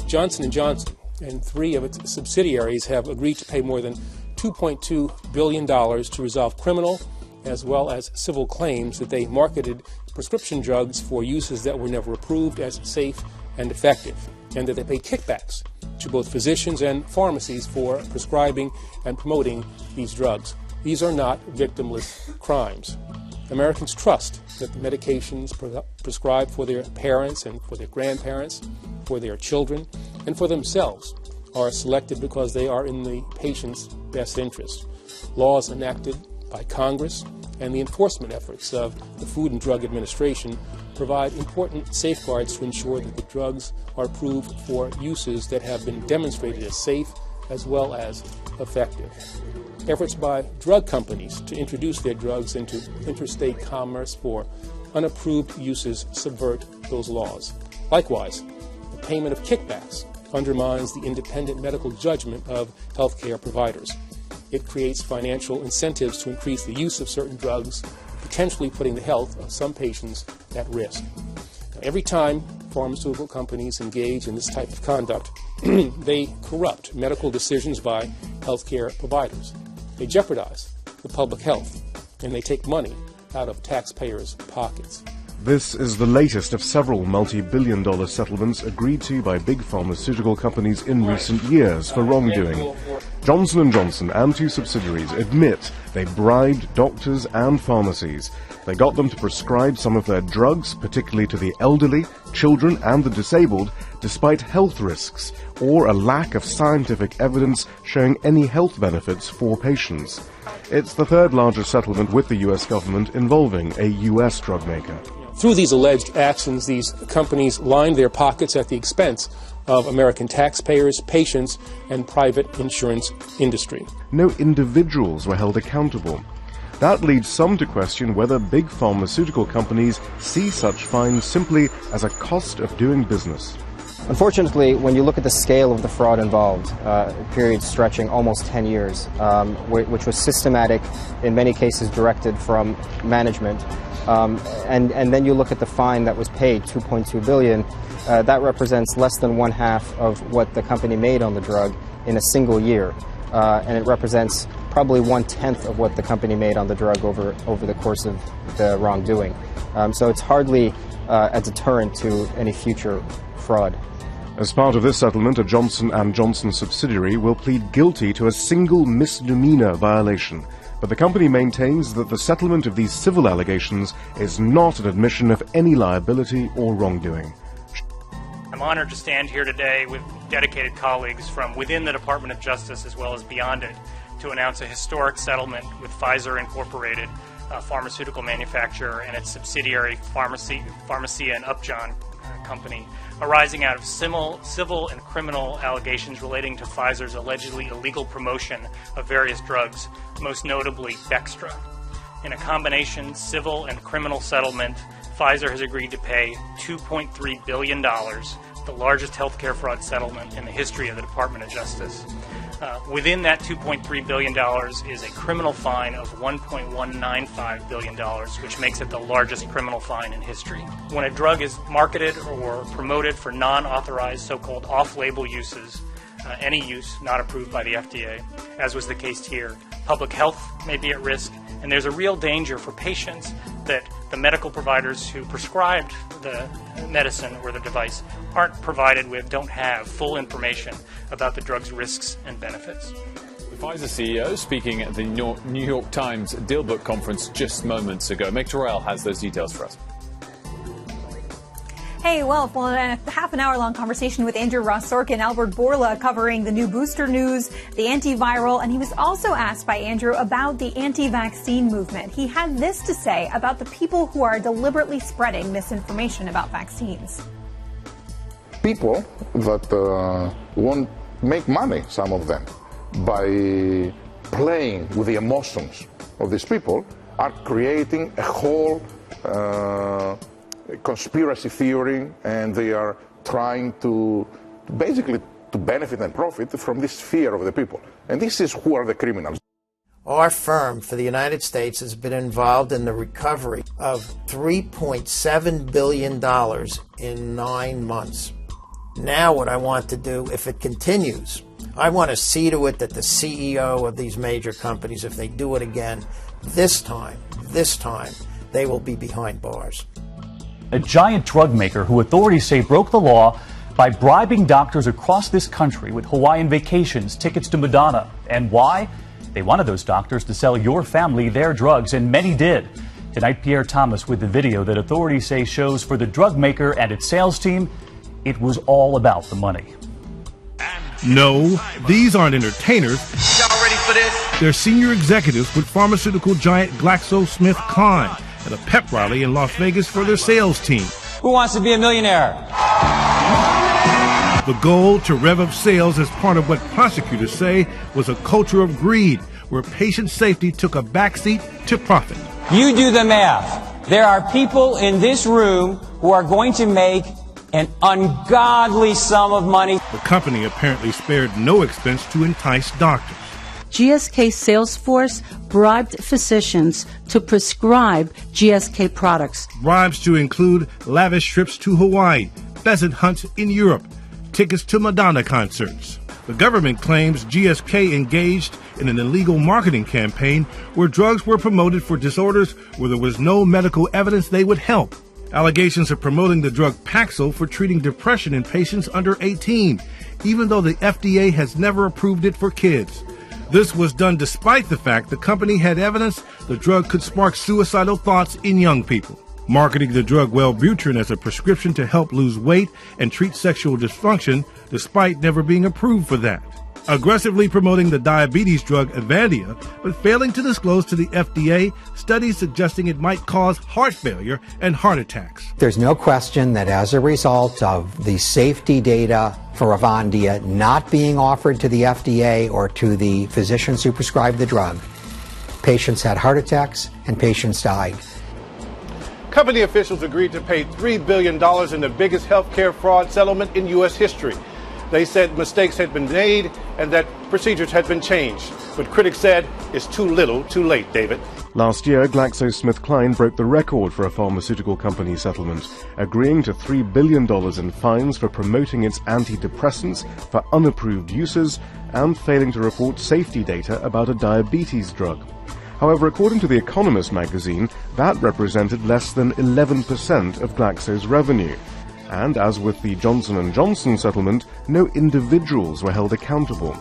Johnson & Johnson and 3 of its subsidiaries have agreed to pay more than $2.2 billion to resolve criminal as well as civil claims that they marketed prescription drugs for uses that were never approved as safe and effective, and that they paid kickbacks to both physicians and pharmacies for prescribing and promoting these drugs. These are not victimless crimes. Americans trust that the medications prescribed for their parents and for their grandparents, for their children, and for themselves are selected because they are in the patient's best interest. Laws enacted by Congress and the enforcement efforts of the Food and Drug Administration provide important safeguards to ensure that the drugs are approved for uses that have been demonstrated as safe as well as effective. Efforts by drug companies to introduce their drugs into interstate commerce for unapproved uses subvert those laws. Likewise, the payment of kickbacks undermines the independent medical judgment of healthcare providers. It creates financial incentives to increase the use of certain drugs, potentially putting the health of some patients at risk. Now, every time pharmaceutical companies engage in this type of conduct, they corrupt medical decisions by healthcare providers. They jeopardize the public health, and they take money out of taxpayers' pockets. This is the latest of several multi-billion-dollar settlements agreed to by big pharmaceutical companies in recent years for wrongdoing. Johnson & Johnson and 2 subsidiaries admit they bribed doctors and pharmacies. They got them to prescribe some of their drugs, particularly to the elderly, children and the disabled, despite health risks or a lack of scientific evidence showing any health benefits for patients. It's the 3rd largest settlement with the U.S. government involving a U.S. drug maker. Through these alleged actions, these companies lined their pockets at the expense of American taxpayers, patients, and private insurance industry. No individuals were held accountable. That leads some to question whether big pharmaceutical companies see such fines simply as a cost of doing business. Unfortunately, when you look at the scale of the fraud involved, a period stretching almost 10 years, which was systematic, in many cases directed from management, and then you look at the fine that was paid, $2.2 billion, that represents less than 1/2 of what the company made on the drug in a single year, and it represents probably 1/10 of what the company made on the drug over the course of the wrongdoing. So it's hardly a deterrent to any future fraud. As part of this settlement, a Johnson & Johnson subsidiary will plead guilty to a single misdemeanor violation. But the company maintains that the settlement of these civil allegations is not an admission of any liability or wrongdoing. I'm honored to stand here today with dedicated colleagues from within the Department of Justice as well as beyond it to announce a historic settlement with Pfizer Incorporated, a pharmaceutical manufacturer, and its subsidiary Pharmacia and Upjohn company, arising out of civil and criminal allegations relating to Pfizer's allegedly illegal promotion of various drugs, most notably Dextra. In a combination civil and criminal settlement, Pfizer has agreed to pay $2.3 billion, the largest healthcare fraud settlement in the history of the Department of Justice. Within that $2.3 billion is a criminal fine of $1.195 billion, which makes it the largest criminal fine in history. When a drug is marketed or promoted for non-authorized so-called off-label uses, any use not approved by the FDA, as was the case here, public health may be at risk, and there's a real danger for patients that the medical providers who prescribed the medicine or the device don't have full information about the drug's risks and benefits. The Pfizer CEO speaking at the New York Times Dealbook Conference just moments ago. Meg Terrell has those details for us. Hey, well, a half an hour long conversation with Andrew Ross Sorkin and Albert Bourla covering the new booster news, the antiviral, and he was also asked by Andrew about the anti-vaccine movement. He had this to say about the people who are deliberately spreading misinformation about vaccines. People that want to make money, some of them, by playing with the emotions of these people, are creating a whole conspiracy theory, and they are trying to basically to benefit and profit from this fear of the people. And this is who are the criminals. Our firm for the United States has been involved in the recovery of $3.7 billion in 9 months. Now what I want to do, if it continues, I want to see to it that the CEO of these major companies, if they do it again, this time, they will be behind bars. A giant drug maker who authorities say broke the law by bribing doctors across this country with Hawaiian vacations, tickets to Madonna. And why? They wanted those doctors to sell your family their drugs, and many did. Tonight, Pierre Thomas with the video that authorities say shows for the drug maker and its sales team, it was all about the money. No, these aren't entertainers. Y'all ready for this? They're senior executives with pharmaceutical giant GlaxoSmithKline at a pep rally in Las Vegas for their sales team. Who wants to be a millionaire? The goal to rev up sales as part of what prosecutors say was a culture of greed, where patient safety took a backseat to profit. You do the math. There are people in this room who are going to make an ungodly sum of money. The company apparently spared no expense to entice doctors. GSK sales force bribed physicians to prescribe GSK products. Bribes to include lavish trips to Hawaii, pheasant hunts in Europe, tickets to Madonna concerts. The government claims GSK engaged in an illegal marketing campaign where drugs were promoted for disorders where there was no medical evidence they would help. Allegations of promoting the drug Paxil for treating depression in patients under 18, even though the FDA has never approved it for kids. This was done despite the fact the company had evidence the drug could spark suicidal thoughts in young people. Marketing the drug Wellbutrin as a prescription to help lose weight and treat sexual dysfunction, despite never being approved for that. Aggressively promoting the diabetes drug Avandia, but failing to disclose to the FDA studies suggesting it might cause heart failure and heart attacks. There's no question that as a result of the safety data for Avandia not being offered to the FDA or to the physicians who prescribed the drug, patients had heart attacks and patients died. Company officials agreed to pay $3 billion in the biggest healthcare fraud settlement in U.S. history. They said mistakes had been made and that procedures had been changed. But critics said it's too little, too late, David. Last year, GlaxoSmithKline broke the record for a pharmaceutical company settlement, agreeing to $3 billion in fines for promoting its antidepressants for unapproved uses and failing to report safety data about a diabetes drug. However, according to The Economist magazine, that represented less than 11% of Glaxo's revenue. And as with the Johnson & Johnson settlement, no individuals were held accountable.